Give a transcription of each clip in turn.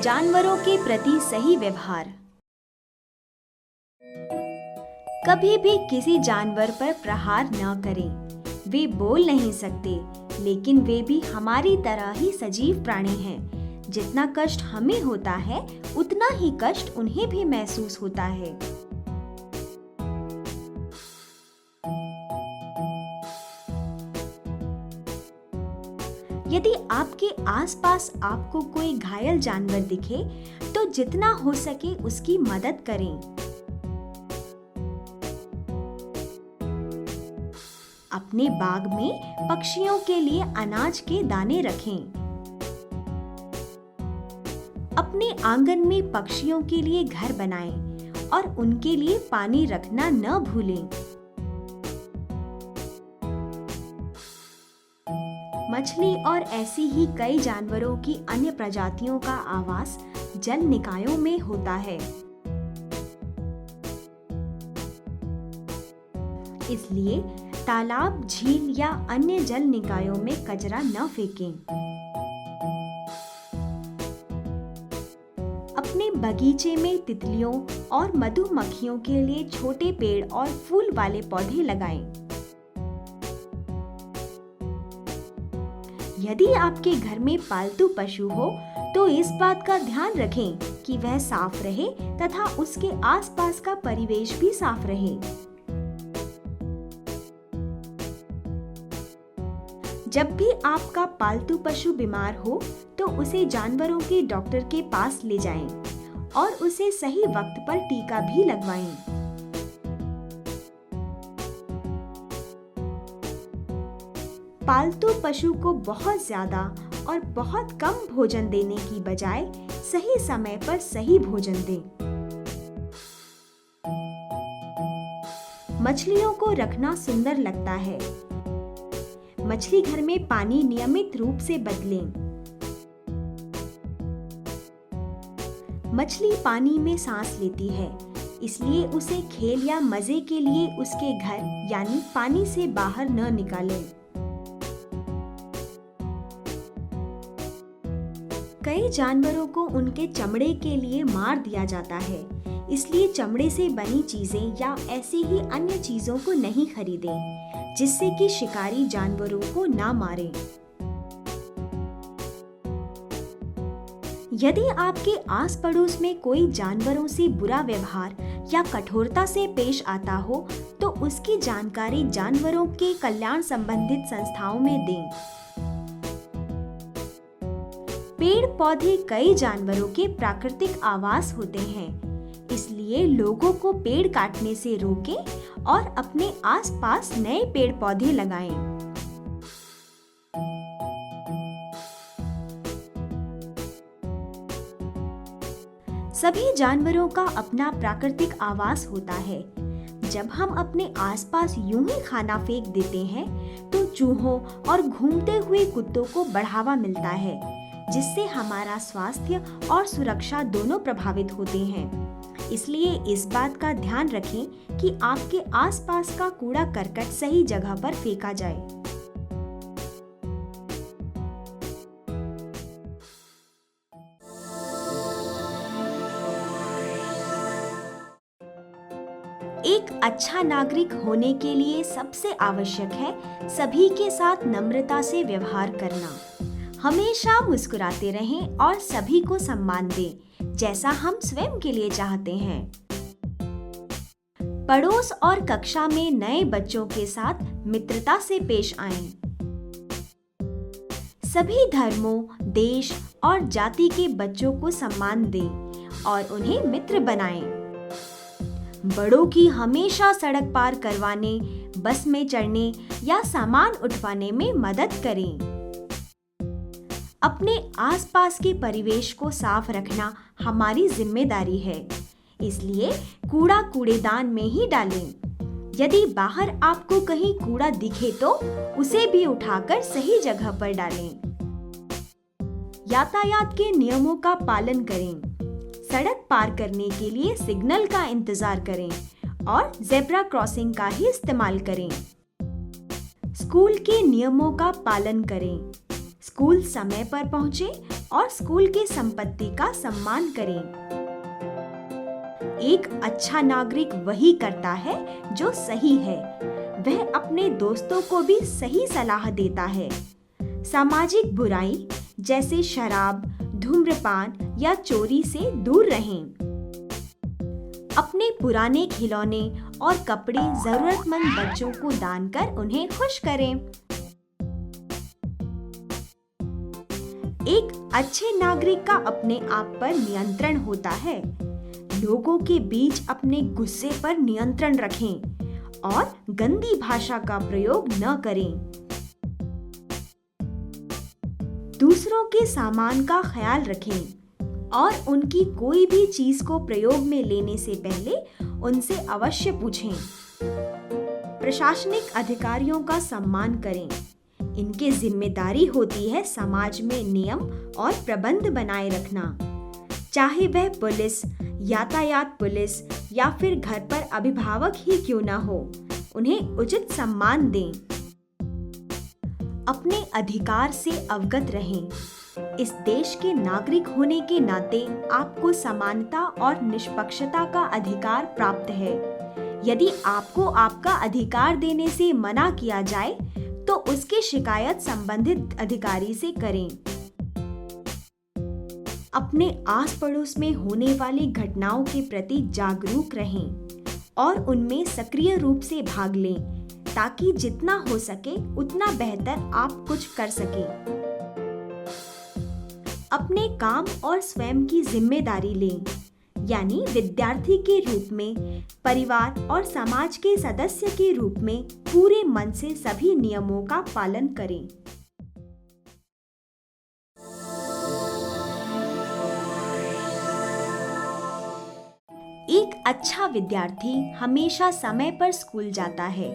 जानवरों के प्रति सही व्यवहार। कभी भी किसी जानवर पर प्रहार न करें। वे बोल नहीं सकते, लेकिन वे भी हमारी तरह ही सजीव प्राणी हैं। जितना कष्ट हमें होता है, उतना ही कष्ट उन्हें भी महसूस होता है। यदि आपके आसपास आपको कोई घायल जानवर दिखे, तो जितना हो सके उसकी मदद करें। अपने बाग में पक्षियों के लिए अनाज के दाने रखें। अपने आंगन में पक्षियों के लिए घर बनाएं और उनके लिए पानी रखना न भूलें। मछली और ऐसी ही कई जानवरों की अन्य प्रजातियों का आवास जल निकायों में होता है। इसलिए तालाब, झील या अन्य जल निकायों में कचरा न फेंकें। अपने बगीचे में तितलियों और मधुमक्खियों के लिए छोटे पेड़ और फूल वाले पौधे लगाएं। यदि आपके घर में पालतू पशु हो, तो इस बात का ध्यान रखें कि वह साफ रहे तथा उसके आसपास का परिवेश भी साफ रहे। जब भी आपका पालतू पशु बीमार हो, तो उसे जानवरों के डॉक्टर के पास ले जाएं और उसे सही वक्त पर टीका भी लगवाएं। पालतू पशु को बहुत ज्यादा और बहुत कम भोजन देने की बजाय सही समय पर सही भोजन दें। मछलियों को रखना सुंदर लगता है। मछली घर में पानी नियमित रूप से बदलें। मछली पानी में सांस लेती है, इसलिए उसे खेल या मजे के लिए उसके घर यानी पानी से बाहर न निकालें। कई जानवरों को उनके चमड़े के लिए मार दिया जाता है, इसलिए चमड़े से बनी चीजें या ऐसी ही अन्य चीजों को नहीं खरीदें, जिससे कि शिकारी जानवरों को ना मारें। यदि आपके आस पड़ोस में कोई जानवरों से बुरा व्यवहार या कठोरता से पेश आता हो, तो उसकी जानकारी जानवरों के कल्याण संबंधित संस्थाओं में दें। पेड़ पौधे कई जानवरों के प्राकृतिक आवास होते हैं, इसलिए लोगों को पेड़ काटने से रोकें और अपने आसपास नए पेड़ पौधे लगाएं। सभी जानवरों का अपना प्राकृतिक आवास होता है। जब हम अपने आसपास यूं ही खाना फेंक देते हैं, तो चूहों और घूमते हुए कुत्तों को बढ़ावा मिलता है, जिससे हमारा स्वास्थ्य और सुरक्षा दोनों प्रभावित होते हैं। इसलिए इस बात का ध्यान रखें कि आपके आसपास का कूड़ा करकट सही जगह पर फेंका जाए। एक अच्छा नागरिक होने के लिए सबसे आवश्यक है सभी के साथ नम्रता से व्यवहार करना। हमेशा मुस्कुराते रहें और सभी को सम्मान दें, जैसा हम स्वयं के लिए चाहते हैं। पड़ोस और कक्षा में नए बच्चों के साथ मित्रता से पेश आएं। सभी धर्मों, देश और जाति के बच्चों को सम्मान दें और उन्हें मित्र बनाएं। बड़ों की हमेशा सड़क पार करवाने, बस में चढ़ने या सामान उठवाने में मदद करें। अपने आसपास के परिवेश को साफ रखना हमारी जिम्मेदारी है, इसलिए कूड़ा कूड़ेदान में ही डालें। यदि बाहर आपको कहीं कूड़ा दिखे, तो उसे भी उठाकर सही जगह पर डालें। यातायात के नियमों का पालन करें। सड़क पार करने के लिए सिग्नल का इंतजार करें और ज़ेब्रा क्रॉसिंग का ही इस्तेमाल करें। स्कूल के नियमों का पालन करें। स्कूल समय पर पहुंचे और स्कूल की संपत्ति का सम्मान करें। एक अच्छा नागरिक वही करता है जो सही है। वह अपने दोस्तों को भी सही सलाह देता है। सामाजिक बुराई जैसे शराब, धूम्रपान या चोरी से दूर रहें। अपने पुराने खिलौने और कपड़े जरूरतमंद बच्चों को दान कर उन्हें खुश करें। एक अच्छे नागरिक का अपने आप पर नियंत्रण होता है। लोगों के बीच अपने गुस्से पर नियंत्रण रखें और गंदी भाषा का प्रयोग न करें। दूसरों के सामान का ख्याल रखें और उनकी कोई भी चीज को प्रयोग में लेने से पहले उनसे अवश्य पूछें। प्रशासनिक अधिकारियों का सम्मान करें। इनकी जिम्मेदारी होती है समाज में नियम और प्रबंध बनाए रखना। चाहे वह पुलिस, यातायात पुलिस या फिर घर पर अभिभावक ही क्यों न हो, उन्हें उचित सम्मान दें। अपने अधिकार से अवगत रहें। इस देश के नागरिक होने के नाते आपको समानता और निष्पक्षता का अधिकार प्राप्त है। यदि आपको आपका अधिकार देने से मना किया जाए तो उसकी शिकायत संबंधित अधिकारी से करें। अपने आस पड़ोस में होने वाली घटनाओं के प्रति जागरूक रहें और उनमें सक्रिय रूप से भाग लें, ताकि जितना हो सके उतना बेहतर आप कुछ कर सकें। अपने काम और स्वयं की जिम्मेदारी लें, यानी विद्यार्थी के रूप में, परिवार और समाज के सदस्य के रूप में पूरे मन से सभी नियमों का पालन करें। एक अच्छा विद्यार्थी हमेशा समय पर स्कूल जाता है।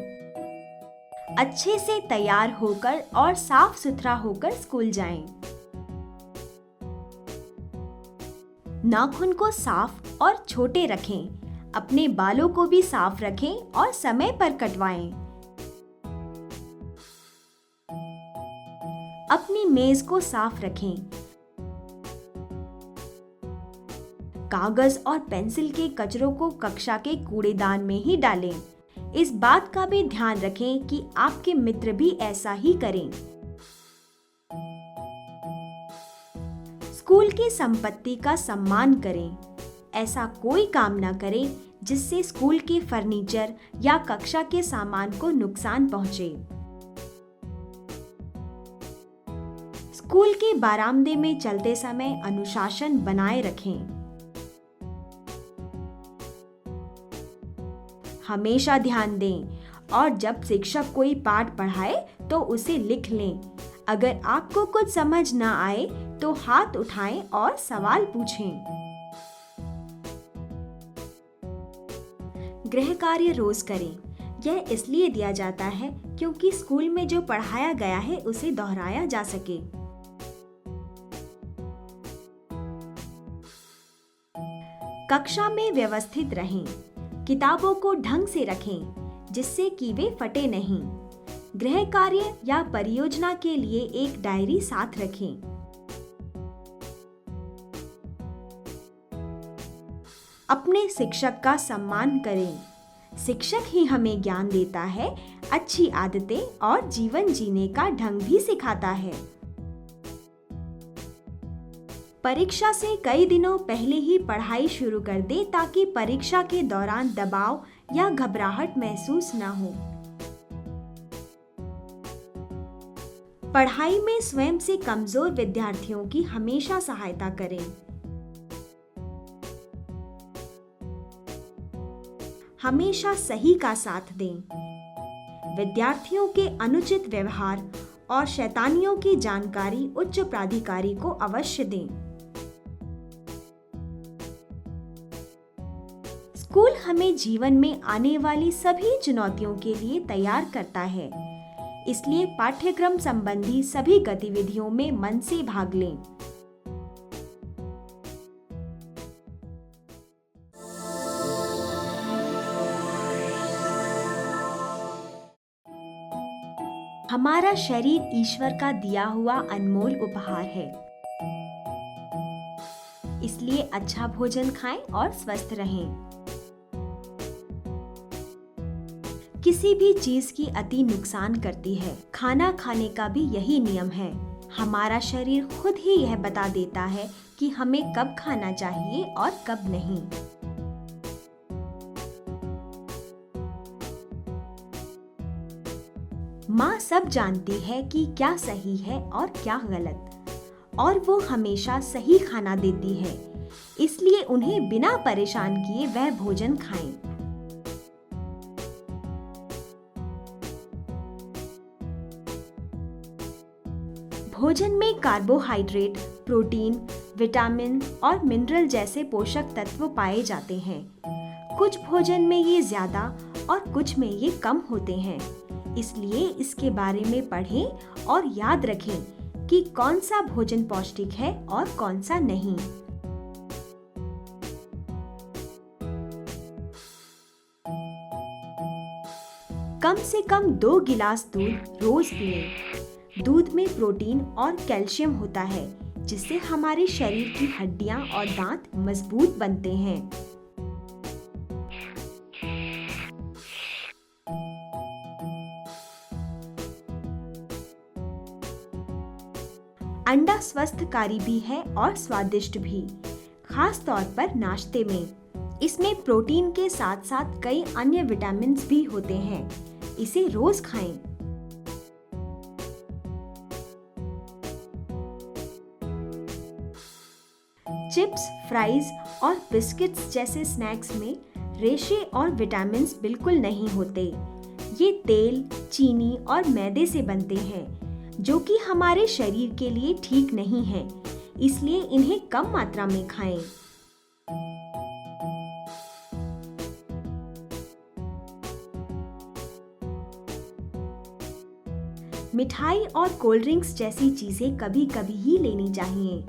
अच्छे से तैयार होकर और साफ सुथरा होकर स्कूल जाएं। नाखून को साफ और छोटे रखें। अपने बालों को भी साफ रखें और समय पर कटवाएं। अपनी मेज को साफ रखें। कागज और पेंसिल के कचरों को कक्षा के कूड़ेदान में ही डालें। इस बात का भी ध्यान रखें कि आपके मित्र भी ऐसा ही करें। स्कूल की संपत्ति का सम्मान करें। ऐसा कोई काम न करें जिससे स्कूल के फर्नीचर या कक्षा के सामान को नुकसान पहुंचे। स्कूल के बरामदे में चलते समय अनुशासन बनाए रखें। हमेशा ध्यान दें और जब शिक्षक कोई पाठ पढ़ाए तो उसे लिख लें। अगर आपको कुछ समझ ना आए तो हाथ उठाएं और सवाल पूछें। गृह कार्य रोज करें। यह इसलिए दिया जाता है क्योंकि स्कूल में जो पढ़ाया गया है उसे दोहराया जा सके। कक्षा में व्यवस्थित रहें। किताबों को ढंग से रखें जिससे कि वे फटे नहीं। गृह कार्य या परियोजना के लिए एक डायरी साथ रखें। अपने शिक्षक का सम्मान करें। शिक्षक ही हमें ज्ञान देता है, अच्छी आदतें और जीवन जीने का ढंग भी सिखाता है। परीक्षा से कई दिनों पहले ही पढ़ाई शुरू कर दे ताकि परीक्षा के दौरान दबाव या घबराहट महसूस न हो। पढ़ाई में स्वयं से कमजोर विद्यार्थियों की हमेशा सहायता करें। हमेशा सही का साथ दें। विद्यार्थियों के अनुचित व्यवहार और शैतानियों की जानकारी उच्च प्राधिकारी को अवश्य दें। स्कूल हमें जीवन में आने वाली सभी चुनौतियों के लिए तैयार करता है, इसलिए पाठ्यक्रम संबंधी सभी गतिविधियों में मन से भाग लें। हमारा शरीर ईश्वर का दिया हुआ अनमोल उपहार है। इसलिए अच्छा भोजन खाएं और स्वस्थ रहें। किसी भी चीज की अति नुकसान करती है। खाना खाने का भी यही नियम है। हमारा शरीर खुद ही यह बता देता है कि हमें कब खाना चाहिए और कब नहीं। माँ सब जानती है कि क्या सही है और क्या गलत, और वो हमेशा सही खाना देती है। इसलिए उन्हें बिना परेशान किए वह भोजन खाएं। भोजन में कार्बोहाइड्रेट, प्रोटीन, विटामिन और मिनरल जैसे पोषक तत्व पाए जाते हैं। कुछ भोजन में ये ज्यादा और कुछ में ये कम होते हैं। इसलिए इसके बारे में पढ़ें और याद रखें कि कौन सा भोजन पौष्टिक है और कौन सा नहीं। कम से कम 2 गिलास दूध रोज पिएं। दूध में प्रोटीन और कैल्शियम होता है, जिससे हमारे शरीर की हड्डियां और दांत मजबूत बनते हैं। अंडा स्वस्थकारी भी है और स्वादिष्ट भी, खास तौर पर नाश्ते में। इसमें प्रोटीन के साथ साथ कई अन्य विटामिन भी होते हैं। इसे रोज खाएं। चिप्स, फ्राइज और बिस्किट्स जैसे स्नैक्स में रेशे और विटामिन बिल्कुल नहीं होते। ये तेल, चीनी और मैदे से बनते हैं, जो कि हमारे शरीर के लिए ठीक नहीं है। इसलिए इन्हें कम मात्रा में खाएं। मिठाई और कोल्ड ड्रिंक्स जैसी चीजें कभी कभी ही लेनी चाहिए।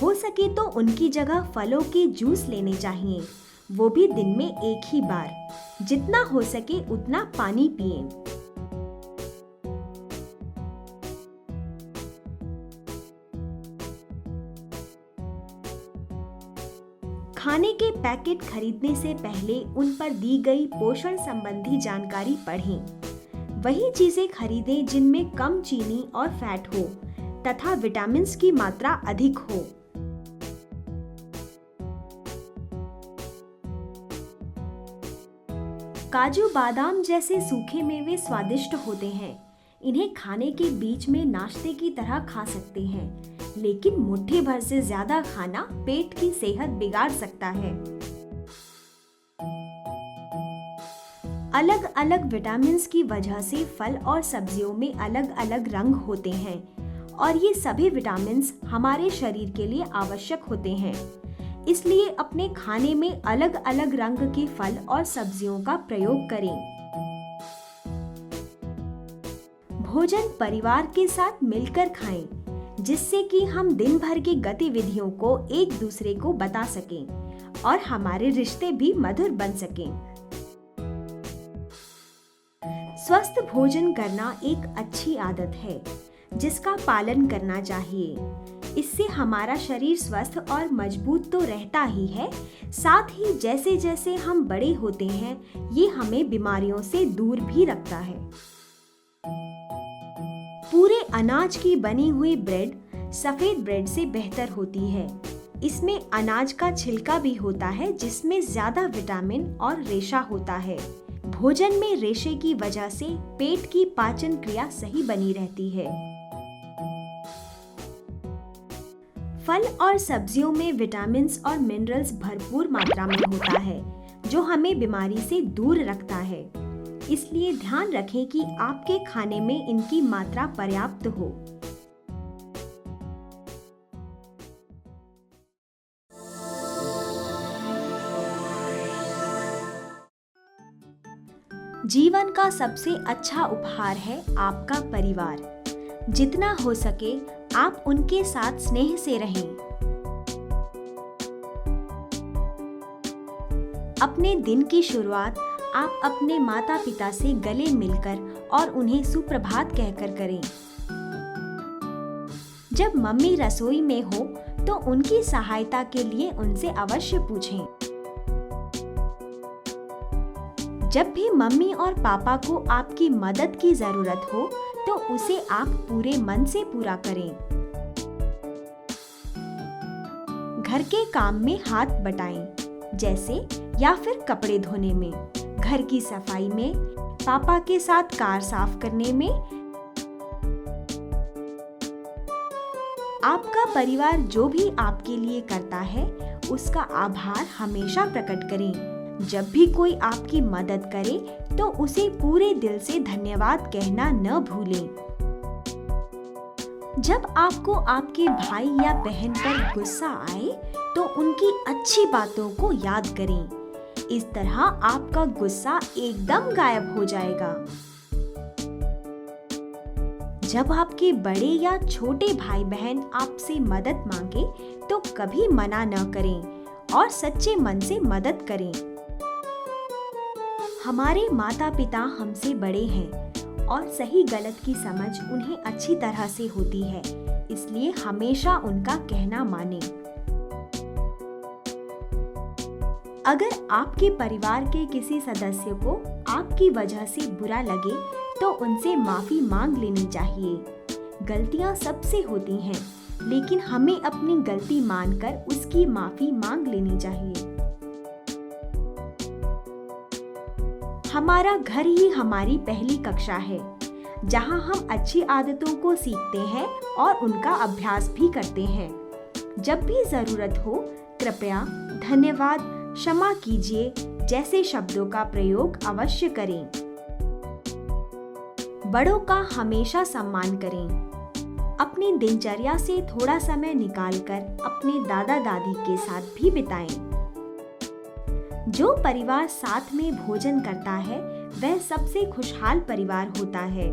हो सके तो उनकी जगह फलों के जूस लेने चाहिए, वो भी दिन में एक ही बार। जितना हो सके उतना पानी पिएं। खाने के पैकेट खरीदने से पहले उन पर दी गई पोषण संबंधी जानकारी पढ़ें। वही चीजें खरीदें जिनमें कम चीनी और फैट हो तथा विटामिन की मात्रा अधिक हो। काजू बादाम जैसे सूखे मेवे स्वादिष्ट होते हैं। इन्हें खाने के बीच में नाश्ते की तरह खा सकते हैं, लेकिन मुट्ठी भर से ज्यादा खाना पेट की सेहत बिगाड़ सकता है। अलग अलग विटामिन की वजह से फल और सब्जियों में अलग अलग रंग होते हैं, और ये सभी विटामिन हमारे शरीर के लिए आवश्यक होते हैं। इसलिए अपने खाने में अलग अलग रंग के फल और सब्जियों का प्रयोग करें। भोजन परिवार के साथ मिलकर खाएं, जिससे कि हम दिन भर की गतिविधियों को एक दूसरे को बता सकें और हमारे रिश्ते भी मधुर बन सकें। स्वस्थ भोजन करना एक अच्छी आदत है, जिसका पालन करना चाहिए। इससे हमारा शरीर स्वस्थ और मजबूत तो रहता ही है, साथ ही जैसे जैसे हम बड़े होते हैं, ये हमें बीमारियों से दूर भी रखता है। पूरे अनाज की बनी हुई ब्रेड सफेद ब्रेड से बेहतर होती है। इसमें अनाज का छिलका भी होता है, जिसमें ज्यादा विटामिन और रेशा होता है। भोजन में रेशे की वजह से पेट की पाचन क्रिया सही बनी रहती है। फल और सब्जियों में विटामिन और मिनरल्स भरपूर मात्रा में होता है, जो हमें बीमारी से दूर रखता है। इसलिए ध्यान रखें कि आपके खाने में इनकी मात्रा पर्याप्त हो। जीवन का सबसे अच्छा उपहार है आपका परिवार। जितना हो सके आप उनके साथ स्नेह से रहें। अपने दिन की शुरुआत आप अपने माता पिता से गले मिलकर और उन्हें सुप्रभात कहकर करें। जब मम्मी रसोई में हो तो उनकी सहायता के लिए उनसे अवश्य पूछें। जब भी मम्मी और पापा को आपकी मदद की जरूरत हो तो उसे आप पूरे मन से पूरा करें। घर के काम में हाथ बटाएं, जैसे या फिर कपड़े धोने में, घर की सफाई में, पापा के साथ कार साफ करने में। आपका परिवार जो भी आपके लिए करता है उसका आभार हमेशा प्रकट करें। जब भी कोई आपकी मदद करे तो उसे पूरे दिल से धन्यवाद कहना न भूलें। जब आपको आपके भाई या बहन पर गुस्सा आए तो उनकी अच्छी बातों को याद करें। इस तरह आपका गुस्सा एकदम गायब हो जाएगा। जब आपके बड़े या छोटे भाई बहन आपसे मदद मांगे तो कभी मना न करें और सच्चे मन से मदद करें। हमारे माता पिता हमसे बड़े हैं और सही गलत की समझ उन्हें अच्छी तरह से होती है, इसलिए हमेशा उनका कहना मानें। अगर आपके परिवार के किसी सदस्य को आपकी वजह से बुरा लगे तो उनसे माफी मांग लेनी चाहिए। गलतियां सबसे होती हैं, लेकिन हमें अपनी गलती मानकर उसकी माफी मांग लेनी चाहिए। हमारा घर ही हमारी पहली कक्षा है, जहां हम अच्छी आदतों को सीखते हैं और उनका अभ्यास भी करते हैं। जब भी जरूरत हो, कृपया धन्यवाद, क्षमा कीजिए जैसे शब्दों का प्रयोग अवश्य करें। बड़ों का हमेशा सम्मान करें। अपनी दिनचर्या से थोड़ा समय निकालकर अपने दादा दादी के साथ भी बिताएं। जो परिवार साथ में भोजन करता है वह सबसे खुशहाल परिवार होता है।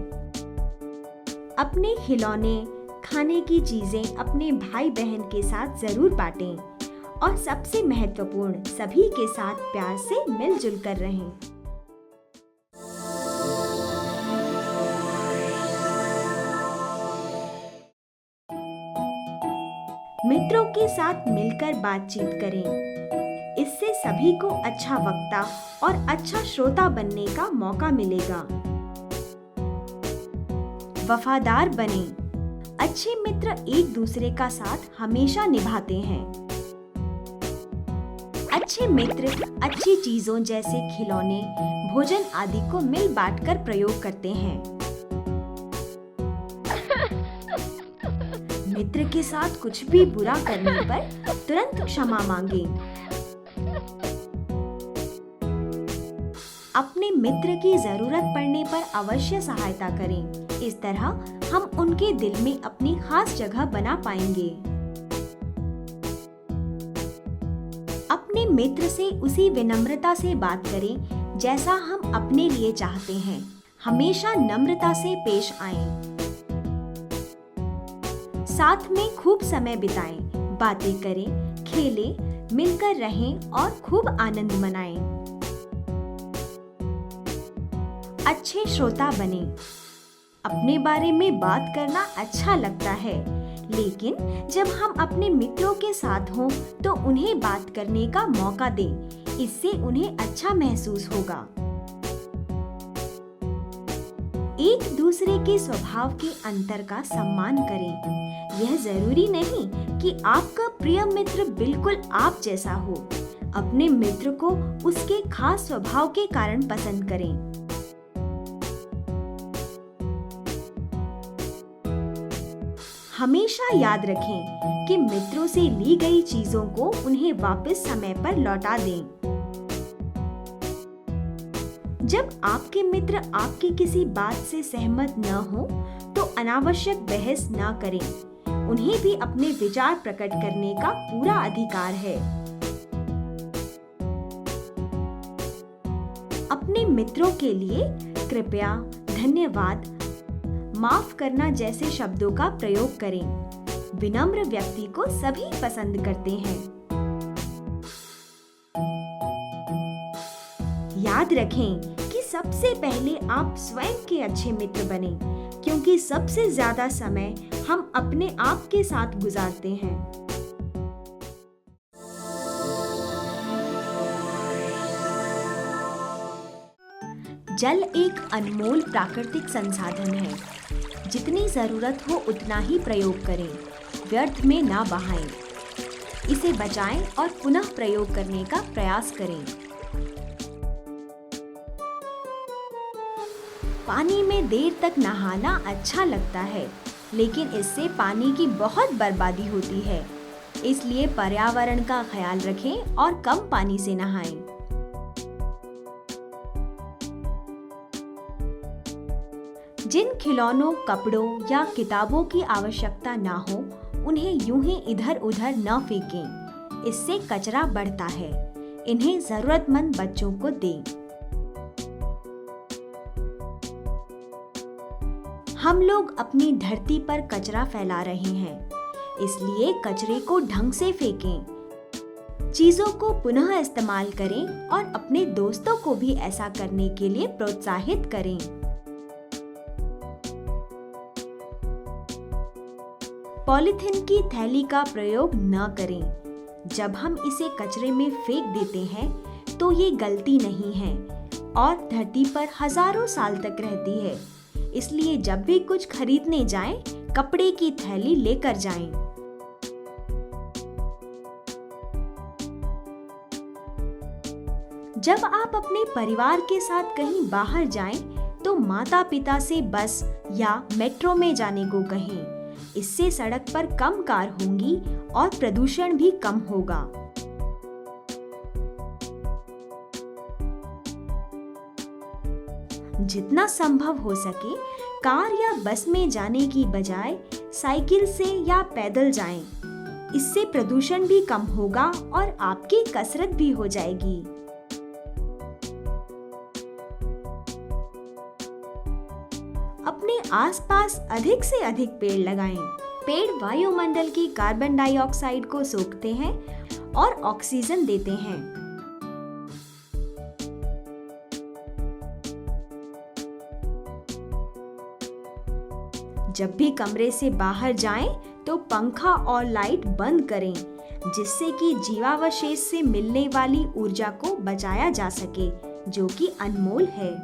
अपने खिलौने, खाने की चीजें अपने भाई बहन के साथ जरूर बांटें और सबसे महत्वपूर्ण, सभी के साथ प्यार से मिलजुल कर रहें। मित्रों के साथ मिलकर बातचीत करें। इससे सभी को अच्छा वक्ता और अच्छा श्रोता बनने का मौका मिलेगा। वफादार बने। अच्छे मित्र एक दूसरे का साथ हमेशा निभाते हैं। अच्छे मित्र अच्छी चीजों जैसे खिलौने, भोजन आदि को मिल बांटकर प्रयोग करते हैं। मित्र के साथ कुछ भी बुरा करने पर तुरंत क्षमा मांगे। अपने मित्र की जरूरत पड़ने पर अवश्य सहायता करें। इस तरह हम उनके दिल में अपनी खास जगह बना पाएंगे। अपने मित्र से उसी विनम्रता से बात करें जैसा हम अपने लिए चाहते हैं। हमेशा नम्रता से पेश आएं। साथ में खूब समय बिताएं, बातें करें, खेलें, मिलकर रहें और खूब आनंद मनाएं। अच्छे श्रोता बने। अपने बारे में बात करना अच्छा लगता है, लेकिन जब हम अपने मित्रों के साथ हों तो उन्हें बात करने का मौका दें। इससे उन्हें अच्छा महसूस होगा। एक दूसरे के स्वभाव के अंतर का सम्मान करें। यह जरूरी नहीं कि आपका प्रिय मित्र बिल्कुल आप जैसा हो। अपने मित्र को उसके खास स्वभाव के कारण पसंद करें। हमेशा याद रखें कि मित्रों से ली गई चीजों को उन्हें वापस समय पर लौटा दें। जब आपके मित्र आपकी किसी बात से सहमत न हो तो अनावश्यक बहस न करें। उन्हें भी अपने विचार प्रकट करने का पूरा अधिकार है। अपने मित्रों के लिए कृपया, धन्यवाद, माफ करना जैसे शब्दों का प्रयोग करें। विनम्र व्यक्ति को सभी पसंद करते हैं। याद याद रखें कि सबसे पहले आप स्वयं के अच्छे मित्र बने, क्योंकि सबसे ज्यादा समय हम अपने आप के साथ गुजारते हैं। जल एक अनमोल प्राकृतिक संसाधन है। जितनी जरूरत हो उतना ही प्रयोग करें, व्यर्थ में ना बहाएं। इसे बचाएं और पुनः प्रयोग करने का प्रयास करें। पानी में देर तक नहाना अच्छा लगता है, लेकिन इससे पानी की बहुत बर्बादी होती है। इसलिए पर्यावरण का ख्याल रखें और कम पानी से नहाएं। जिन खिलौनों, कपड़ों या किताबों की आवश्यकता ना हो, उन्हें यूं ही इधर उधर न फेंकें। इससे कचरा बढ़ता है। इन्हें जरूरतमंद बच्चों को दें। हम लोग अपनी धरती पर कचरा फैला रहे हैं, इसलिए कचरे को ढंग से फेंकें। चीजों को पुनः इस्तेमाल करें और अपने दोस्तों को भी ऐसा करने के लिए प्रोत्साहित करें। पॉलीथिन की थैली का प्रयोग न करें। जब हम इसे कचरे में फेंक देते हैं तो ये गलती नहीं है और धरती पर हजारों साल तक रहती है। इसलिए जब भी कुछ खरीदने जाएं, कपड़े की थैली लेकर जाएं। जब आप अपने परिवार के साथ कहीं बाहर जाएं, तो माता-पिता से बस या मेट्रो में जाने को कहें। इससे सड़क पर कम कार होंगी और प्रदूषण भी कम होगा। जितना संभव हो सके कार या बस में जाने की बजाय साइकिल से या पैदल जाएं। इससे प्रदूषण भी कम होगा और आपकी कसरत भी हो जाएगी। अपने आसपास अधिक से अधिक पेड़ लगाएं। पेड़ वायुमंडल की कार्बन डाइऑक्साइड को सोखते हैं और ऑक्सीजन देते हैं। जब भी कमरे से बाहर जाएं, तो पंखा और लाइट बंद करें, जिससे कि जीवावशेष से मिलने वाली ऊर्जा को बचाया जा सके, जो कि अनमोल है।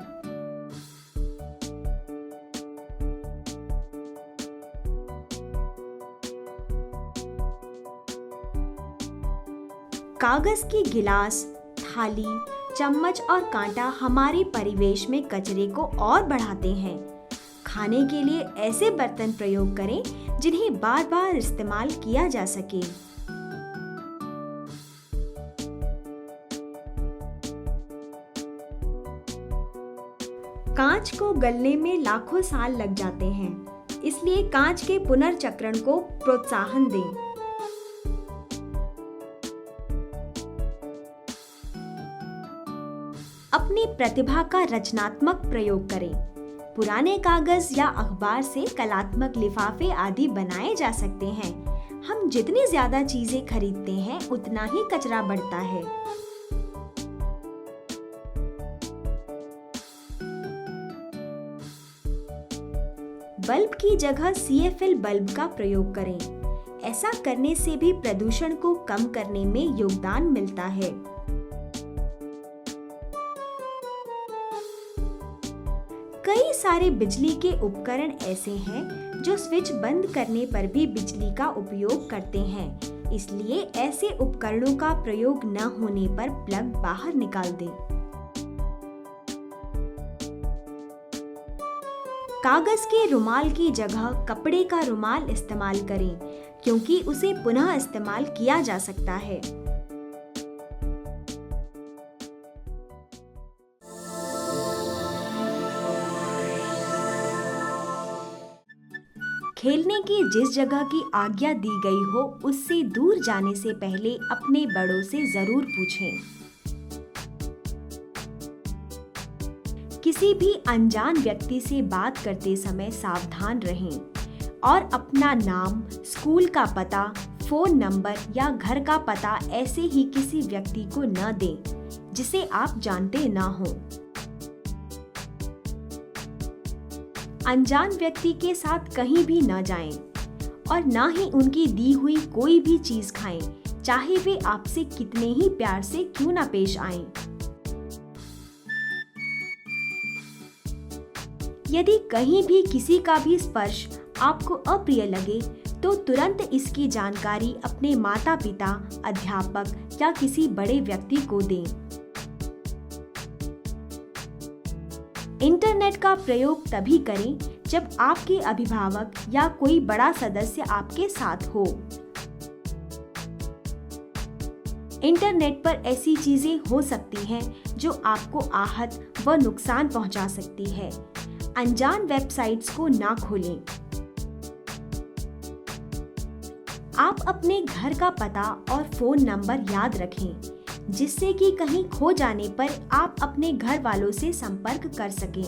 कागज की गिलास, थाली, चम्मच और कांटा हमारे परिवेश में कचरे को और बढ़ाते हैं। खाने के लिए ऐसे बर्तन प्रयोग करें जिन्हें बार बार इस्तेमाल किया जा सके। कांच को गलने में लाखों साल लग जाते हैं, इसलिए कांच के पुनर्चक्रण को प्रोत्साहन दें। अपनी प्रतिभा का रचनात्मक प्रयोग करें। पुराने कागज या अखबार से कलात्मक लिफाफे आदि बनाए जा सकते हैं। हम जितनी ज्यादा चीजें खरीदते हैं, उतना ही कचरा बढ़ता है। बल्ब की जगह CFL बल्ब का प्रयोग करें। ऐसा करने से भी प्रदूषण को कम करने में योगदान मिलता है। कई सारे बिजली के उपकरण ऐसे हैं जो स्विच बंद करने पर भी बिजली का उपयोग करते हैं। इसलिए ऐसे उपकरणों का प्रयोग न होने पर प्लग बाहर निकाल दें। कागज के रुमाल की जगह कपड़े का रुमाल इस्तेमाल करें, क्योंकि उसे पुनः इस्तेमाल किया जा सकता है। खेलने की जिस जगह की आज्ञा दी गई हो, उससे दूर जाने से पहले अपने बड़ों से जरूर पूछें। किसी भी अनजान व्यक्ति से बात करते समय सावधान रहें और अपना नाम, स्कूल का पता, फोन नंबर या घर का पता ऐसे ही किसी व्यक्ति को न दें। जिसे आप जानते ना हो। अनजान व्यक्ति के साथ कहीं भी न जाएं और ना ही उनकी दी हुई कोई भी चीज खाएं, चाहे वे आपसे कितने ही प्यार से क्यों ना पेश आएं। यदि कहीं भी किसी का भी स्पर्श आपको अप्रिय लगे तो तुरंत इसकी जानकारी अपने माता पिता, अध्यापक या किसी बड़े व्यक्ति को दें। इंटरनेट का प्रयोग तभी करें जब आपके अभिभावक या कोई बड़ा सदस्य आपके साथ हो। इंटरनेट पर ऐसी चीजें हो सकती हैं जो आपको आहत व नुकसान पहुंचा सकती है। अनजान वेबसाइट्स को ना खोलें। आप अपने घर का पता और फोन नंबर याद रखें, जिससे कि कहीं खो जाने पर आप अपने घर वालों से संपर्क कर सकें।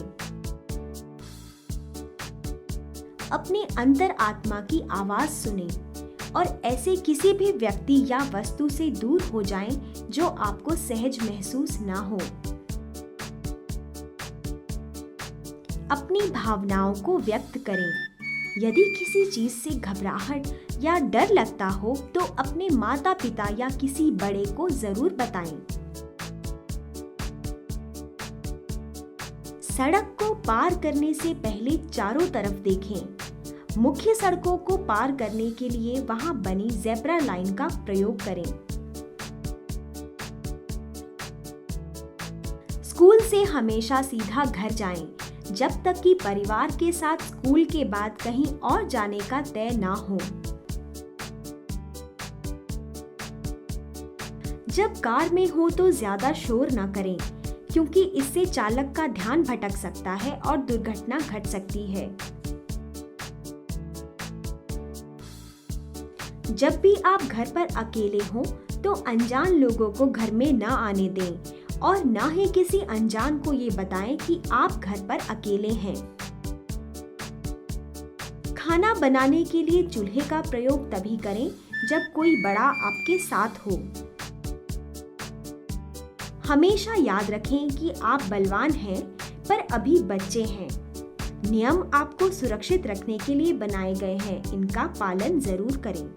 अपने अंतर आत्मा की आवाज सुनें और ऐसे किसी भी व्यक्ति या वस्तु से दूर हो जाएं जो आपको सहज महसूस ना हो। अपनी भावनाओं को व्यक्त करें। यदि किसी चीज से घबराहट या डर लगता हो तो अपने माता पिता या किसी बड़े को जरूर बताएं। सड़क को पार करने से पहले चारों तरफ देखें। मुख्य सड़कों को पार करने के लिए वहां बनी ज़ेब्रा लाइन का प्रयोग करें। स्कूल से हमेशा सीधा घर जाएं, जब तक कि परिवार के साथ स्कूल के बाद कहीं और जाने का तय ना हो। जब कार में हो तो ज्यादा शोर न करें, क्योंकि इससे चालक का ध्यान भटक सकता है और दुर्घटना घट सकती है। जब भी आप घर पर अकेले हों तो अनजान लोगों को घर में न आने दें और ना ही किसी अनजान को ये बताएं कि आप घर पर अकेले हैं। खाना बनाने के लिए चूल्हे का प्रयोग तभी करें जब कोई बड़ा आपके साथ हो। हमेशा याद रखें कि आप बलवान हैं पर अभी बच्चे हैं। नियम आपको सुरक्षित रखने के लिए बनाए गए हैं, इनका पालन जरूर करें।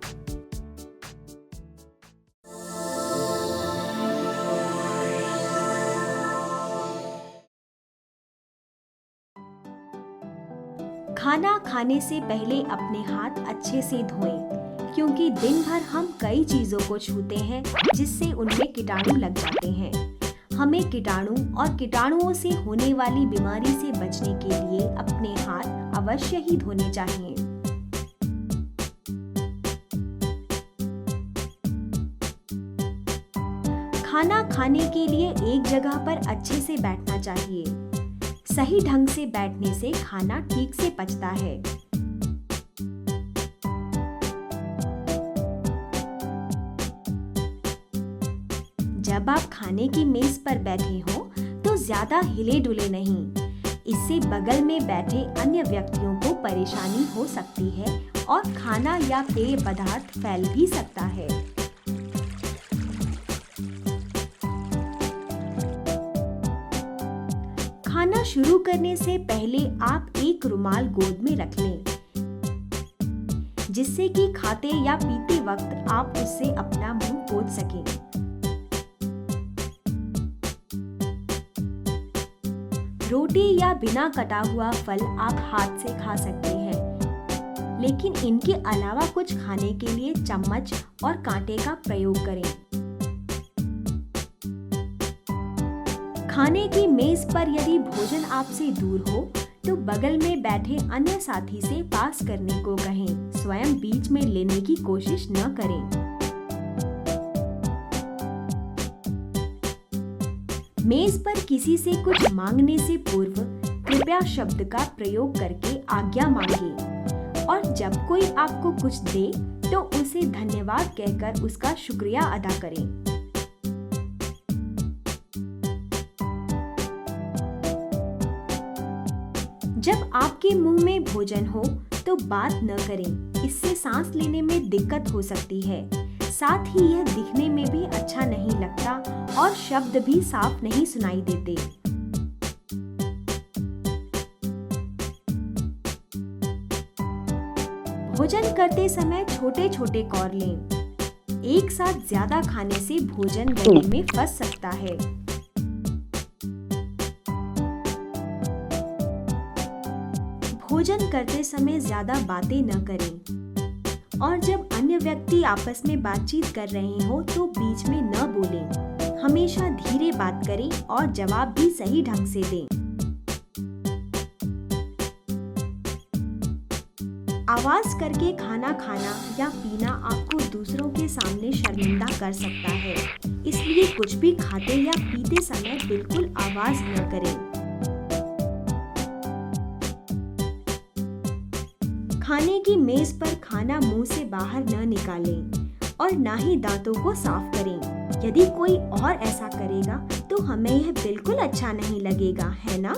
खाना खाने से पहले अपने हाथ अच्छे से धोएं, क्योंकि दिन भर हम कई चीजों को छूते हैं जिससे उनमें कीटाणु लग जाते हैं। हमें कीटाणु और कीटाणुओं से होने वाली बीमारी से बचने के लिए अपने हाथ अवश्य ही धोने चाहिए। खाना खाने के लिए एक जगह पर अच्छे से बैठना चाहिए। सही ढंग से बैठने से खाना ठीक से पचता है। जब आप खाने की मेज पर बैठे हो तो ज्यादा हिले डुले नहीं। इससे बगल में बैठे अन्य व्यक्तियों को परेशानी हो सकती है और खाना या पेय पदार्थ फैल भी सकता है। खाना शुरू करने से पहले आप एक रुमाल गोद में रख लें, जिससे कि खाते या पीते वक्त आप उससे अपना मुंह पोंछ सकें। रोटी या बिना कटा हुआ फल आप हाथ से खा सकते हैं, लेकिन इनके अलावा कुछ खाने के लिए चम्मच और कांटे का प्रयोग करें। खाने की मेज पर यदि भोजन आपसे दूर हो तो बगल में बैठे अन्य साथी से पास करने को कहें, स्वयं बीच में लेने की कोशिश न करें। मेज पर किसी से कुछ मांगने से पूर्व कृपया शब्द का प्रयोग करके आज्ञा मांगे और जब कोई आपको कुछ दे तो उसे धन्यवाद कहकर उसका शुक्रिया अदा करें। जब आपके मुंह में भोजन हो तो बात न करें, इससे सांस लेने में दिक्कत हो सकती है। साथ ही यह दिखने में भी अच्छा नहीं लगता और शब्द भी साफ नहीं सुनाई देते। भोजन करते समय छोटे छोटे कौर लें। एक साथ ज्यादा खाने से भोजन गले में फंस सकता है। भोजन करते समय ज्यादा बातें न करें और जब अन्य व्यक्ति आपस में बातचीत कर रहे हो तो बीच में न बोलें। हमेशा धीरे बात करें और जवाब भी सही ढंग से दें। आवाज करके खाना खाना या पीना आपको दूसरों के सामने शर्मिंदा कर सकता है, इसलिए कुछ भी खाते या पीते समय बिल्कुल आवाज न करें। खाने की मेज पर खाना मुंह से बाहर न निकालें और ना ही दांतों को साफ करें। यदि कोई और ऐसा करेगा तो हमें यह बिल्कुल अच्छा नहीं लगेगा, है ना?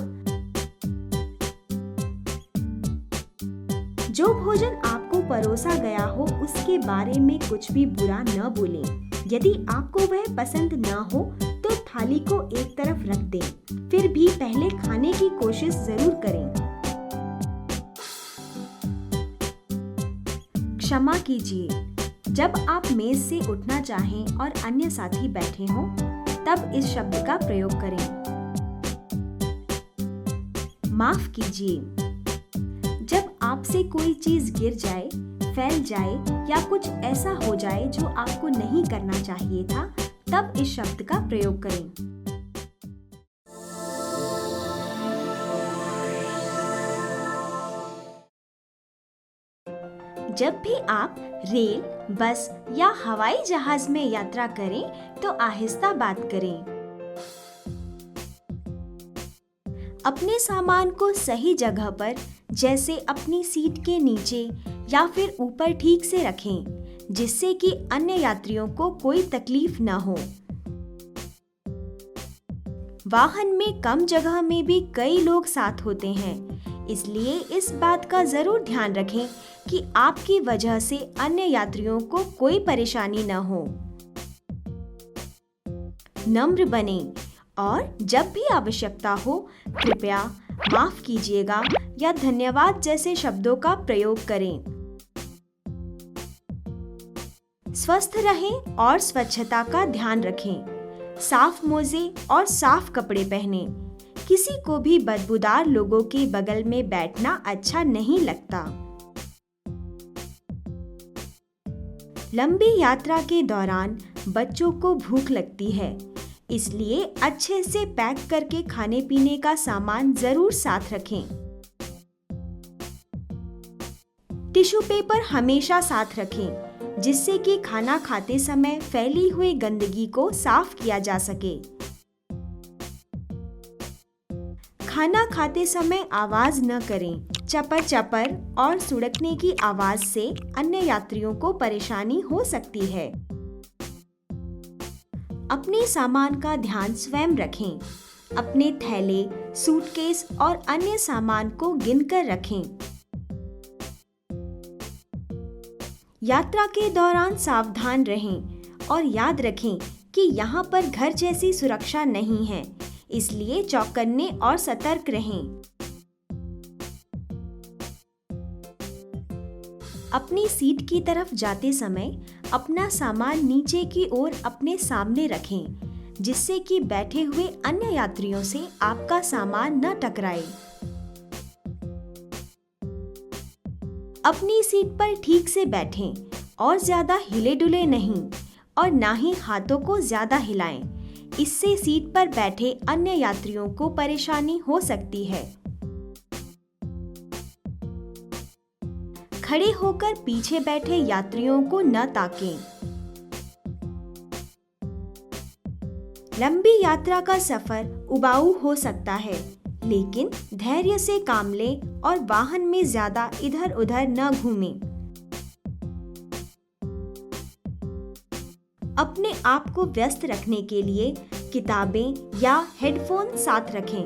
जो भोजन आपको परोसा गया हो उसके बारे में कुछ भी बुरा न बोलें। यदि आपको वह पसंद न हो तो थाली को एक तरफ रख दें। फिर भी पहले खाने की कोशिश जरूर करें। क्षमा कीजिए। जब आप मेज से उठना चाहें और अन्य साथी बैठे हों, तब इस शब्द का प्रयोग करें। माफ कीजिए। जब आपसे कोई चीज गिर जाए, फैल जाए या कुछ ऐसा हो जाए जो आपको नहीं करना चाहिए था, तब इस शब्द का प्रयोग करें। जब भी आप रेल, बस या हवाई जहाज में यात्रा करें तो आहिस्ता बात करें। अपने सामान को सही जगह पर, जैसे अपनी सीट के नीचे या फिर ऊपर ठीक से रखें, जिससे कि अन्य यात्रियों को कोई तकलीफ न हो। वाहन में कम जगह में भी कई लोग साथ होते हैं, इसलिए इस बात का जरूर ध्यान रखें कि आपकी वजह से अन्य यात्रियों को कोई परेशानी न हो। नम्र बनें और जब भी आवश्यकता हो कृपया, माफ कीजिएगा या धन्यवाद जैसे शब्दों का प्रयोग करें। स्वस्थ रहें और स्वच्छता का ध्यान रखें। साफ मोजे और साफ कपड़े पहनें। किसी को भी बदबूदार लोगों के बगल में बैठना अच्छा नहीं लगता। लंबी यात्रा के दौरान बच्चों को भूख लगती है, इसलिए अच्छे से पैक करके खाने पीने का सामान जरूर साथ रखें। टिश्यू पेपर हमेशा साथ रखें, जिससे कि खाना खाते समय फैली हुई गंदगी को साफ किया जा सके। खाना खाते समय आवाज न करें। चपर चपर और सुड़कने की आवाज से अन्य यात्रियों को परेशानी हो सकती है। अपने सामान का ध्यान स्वयं रखें। अपने थैले, सूटकेस और अन्य सामान को गिनकर रखें। यात्रा के दौरान सावधान रहें और याद रखें कि यहाँ पर घर जैसी सुरक्षा नहीं है, इसलिए चौकन्ने और सतर्क रहें। अपनी सीट की तरफ जाते समय अपना सामान नीचे की ओर अपने सामने रखें, जिससे कि बैठे हुए अन्य यात्रियों से आपका सामान न टकराए। अपनी सीट पर ठीक से बैठें और ज्यादा हिले डुले नहीं और ना ही हाथों को ज्यादा हिलाएं। इससे सीट पर बैठे अन्य यात्रियों को परेशानी हो सकती है। खड़े होकर पीछे बैठे यात्रियों को न ताकें। लंबी यात्रा का सफर उबाऊ हो सकता है, लेकिन धैर्य से काम लें और वाहन में ज्यादा इधर उधर न घूमें। अपने आप को व्यस्त रखने के लिए किताबें या हेडफोन साथ रखें।